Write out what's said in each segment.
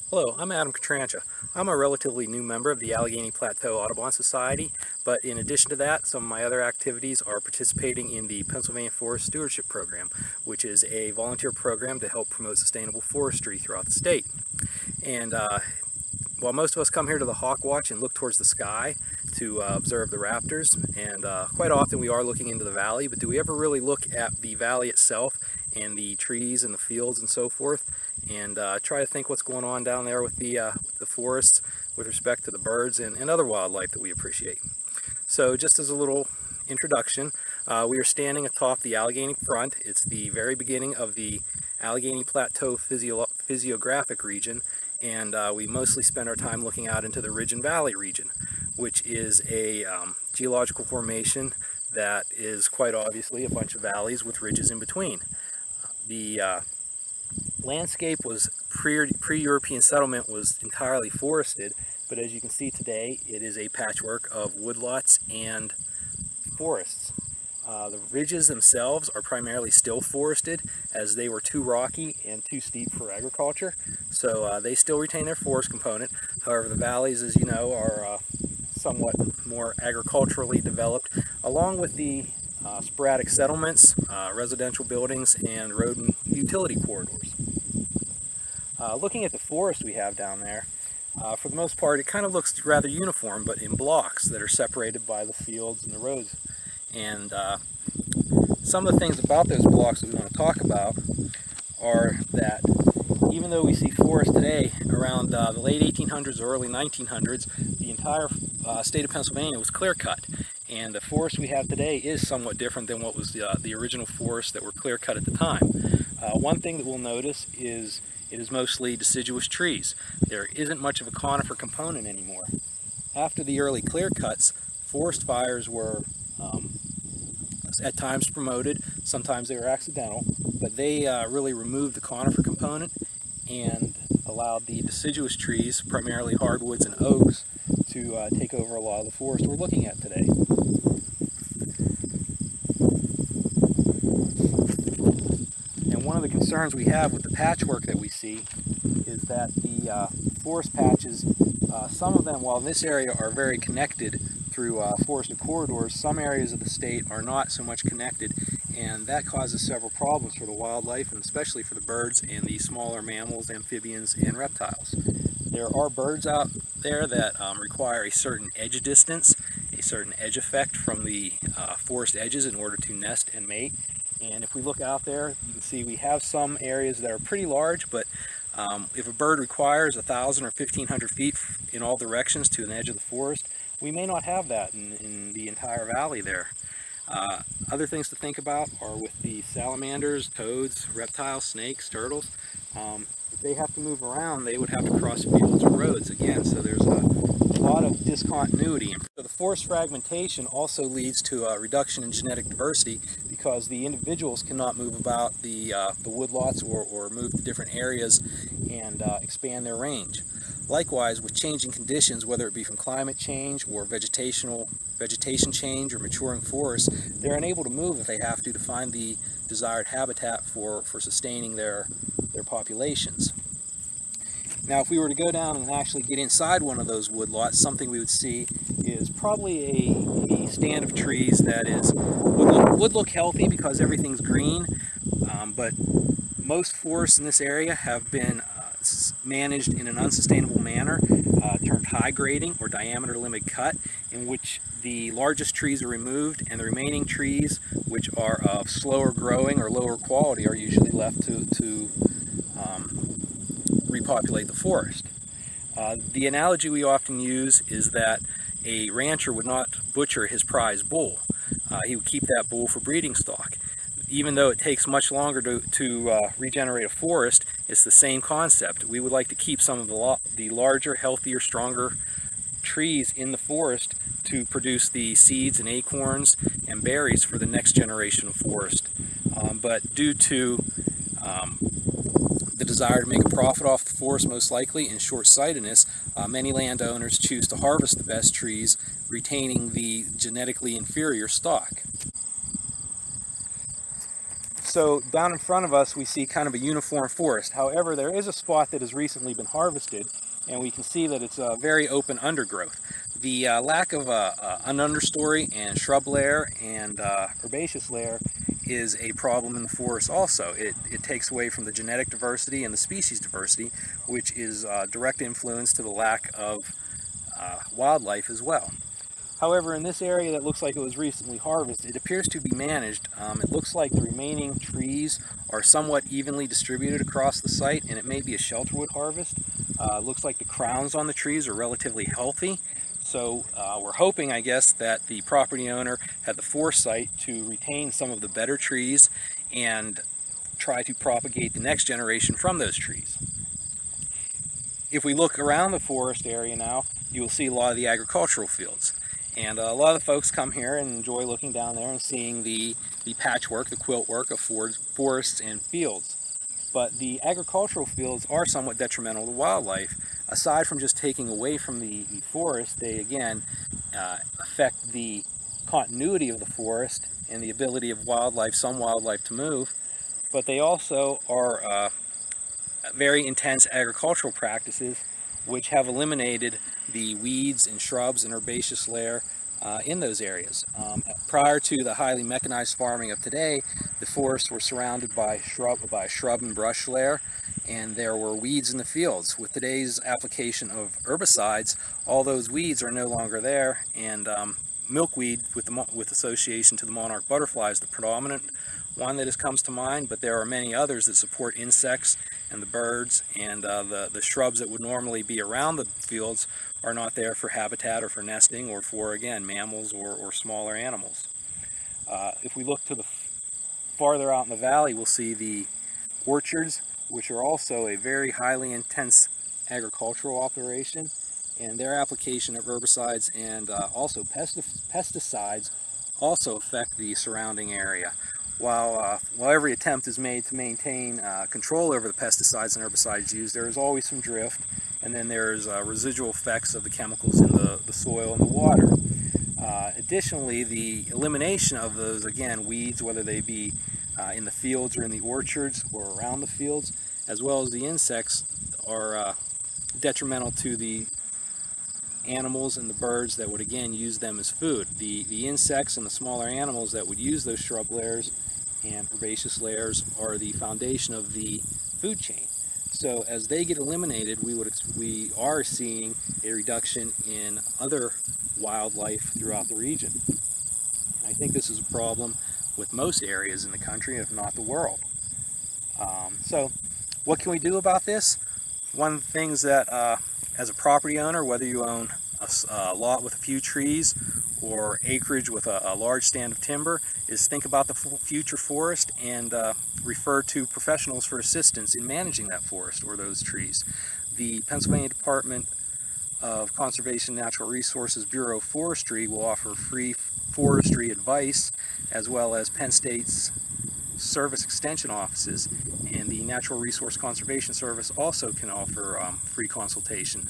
Hello, I'm Adam Katrancha. I'm a relatively new member of the Allegheny Plateau Audubon Society, but in addition to that, some of my other activities are participating in the Pennsylvania Forest Stewardship Program, which is a volunteer program to help promote sustainable forestry throughout the state. And while most of us come here to the Hawk Watch and look towards the sky to observe the raptors, and quite often we are looking into the valley, but do we ever really look at the valley itself and the trees and the fields and so forth, and try to think what's going on down there with the forests with respect to the birds and other wildlife that we appreciate. So just as a little introduction, we are standing atop the Allegheny front. It's the very beginning of the Allegheny Plateau physiographic region, and we mostly spend our time looking out into the Ridge and Valley region, which is a geological formation that is quite obviously a bunch of valleys with ridges in between. The landscape was pre-European settlement was entirely forested, but as you can see today, it is a patchwork of woodlots and forests. The ridges themselves are primarily still forested, as they were too rocky and too steep for agriculture, so they still retain their forest component. However, the valleys, as you know, are somewhat more agriculturally developed, along with the sporadic settlements, residential buildings, and road and utility corridors. Looking at the forest we have down there, for the most part, it kind of looks rather uniform, but in blocks that are separated by the fields and the roads. And some of the things about those blocks that we want to talk about are that even though we see forest today around the late 1800s or early 1900s, the entire state of Pennsylvania was clear-cut. And the forest we have today is somewhat different than what was the original forests that were clear-cut at the time. One thing that we'll notice is it is mostly deciduous trees. There isn't much of a conifer component anymore. After the early clear-cuts, forest fires were at times promoted, sometimes they were accidental, but they really removed the conifer component and allowed the deciduous trees, primarily hardwoods and oaks, to take over a lot of the forest we're looking at today. And one of the concerns we have with the patchwork that we see is that the forest patches, some of them, while in this area are very connected through forested corridors, some areas of the state are not so much connected, and that causes several problems for the wildlife, and especially for the birds and the smaller mammals, amphibians, and reptiles. There are birds out there that require a certain edge distance, a certain edge effect from the forest edges in order to nest and mate. And if we look out there, you can see we have some areas that are pretty large, but if a bird requires 1,000 or 1,500 feet in all directions to an edge of the forest, we may not have that in the entire valley there. Other things to think about are with the salamanders, toads, reptiles, snakes, turtles. If they have to move around, they would have to cross fields or roads again, so there's a lot of discontinuity. So the forest fragmentation also leads to a reduction in genetic diversity because the individuals cannot move about the woodlots or move to different areas and expand their range. Likewise, with changing conditions, whether it be from climate change or vegetation change or maturing forests, they're unable to move if they have to find the desired habitat for sustaining their populations. Now, if we were to go down and actually get inside one of those woodlots, something we would see is probably a stand of trees that would look healthy because everything's green, but most forests in this area have been managed in an unsustainable manner, termed high grading or diameter limit cut, in which the largest trees are removed and the remaining trees, which are of slower growing or lower quality, are usually left to repopulate the forest. The analogy we often use is that a rancher would not butcher his prize bull. He would keep that bull for breeding stock. Even though it takes much longer to regenerate a forest, it's the same concept. We would like to keep some of the larger, healthier, stronger trees in the forest to produce the seeds and acorns and berries for the next generation of forest. But due to the desire to make a profit off the forest, most likely, and short-sightedness, many landowners choose to harvest the best trees, retaining the genetically inferior stock. So down in front of us we see kind of a uniform forest. However, there is a spot that has recently been harvested, and we can see that it's a very open undergrowth. The lack of an understory and shrub layer and herbaceous layer is a problem in the forest also. It takes away from the genetic diversity and the species diversity, which is a direct influence to the lack of wildlife as well. However, in this area that looks like it was recently harvested, it appears to be managed. It looks like the remaining trees are somewhat evenly distributed across the site, and it may be a shelterwood harvest. It looks like the crowns on the trees are relatively healthy. So we're hoping, I guess, that the property owner had the foresight to retain some of the better trees and try to propagate the next generation from those trees. If we look around the forest area now, you will see a lot of the agricultural fields. And a lot of the folks come here and enjoy looking down there and seeing the patchwork, the quilt work of forests and fields. But the agricultural fields are somewhat detrimental to wildlife. Aside from just taking away from the forest, they again affect the continuity of the forest and the ability of wildlife, some wildlife, to move. But they also are very intense agricultural practices which have eliminated the weeds and shrubs and herbaceous layer in those areas. Prior to the highly mechanized farming of today, the forests were surrounded by shrub and brush layer, and there were weeds in the fields. With today's application of herbicides, all those weeds are no longer there, and milkweed with association to the monarch butterfly is the predominant one that comes to mind, but there are many others that support insects and the birds, and the shrubs that would normally be around the fields are not there for habitat or for nesting or for, again, mammals or smaller animals. If we look to the farther out in the valley, we'll see the orchards, which are also a very highly intense agricultural operation, and their application of herbicides and also pesticides also affect the surrounding area. While every attempt is made to maintain control over the pesticides and herbicides used, there is always some drift, and then there's residual effects of the chemicals in the soil and the water. Additionally, the elimination of those, again, weeds, whether they be in the fields or in the orchards or around the fields, as well as the insects, are detrimental to the animals and the birds that would, again, use them as food. The insects and the smaller animals that would use those shrub layers and herbaceous layers are the foundation of the food chain. So as they get eliminated, we are seeing a reduction in other wildlife throughout the region. And I think this is a problem with most areas in the country, if not the world. So what can we do about this? One of the things that as a property owner, whether you own a lot with a few trees or acreage with a large stand of timber, is think about the future forest and refer to professionals for assistance in managing that forest or those trees. The Pennsylvania Department of Conservation and Natural Resources Bureau of Forestry will offer free forestry advice, as well as Penn State's service extension offices, and the Natural Resource Conservation Service also can offer free consultation.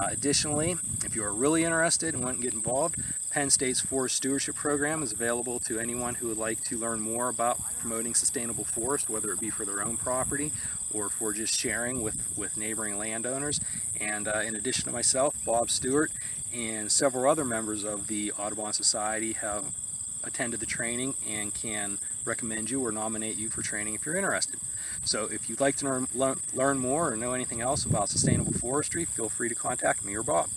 Additionally, if you are really interested and want to get involved, Penn State's Forest Stewardship Program is available to anyone who would like to learn more about promoting sustainable forest, whether it be for their own property or for just sharing with neighboring landowners. And in addition to myself, Bob Stewart, and several other members of the Audubon Society have attended the training and can recommend you or nominate you for training if you're interested. So if you'd like to learn more or know anything else about sustainable forestry, feel free to contact me or Bob.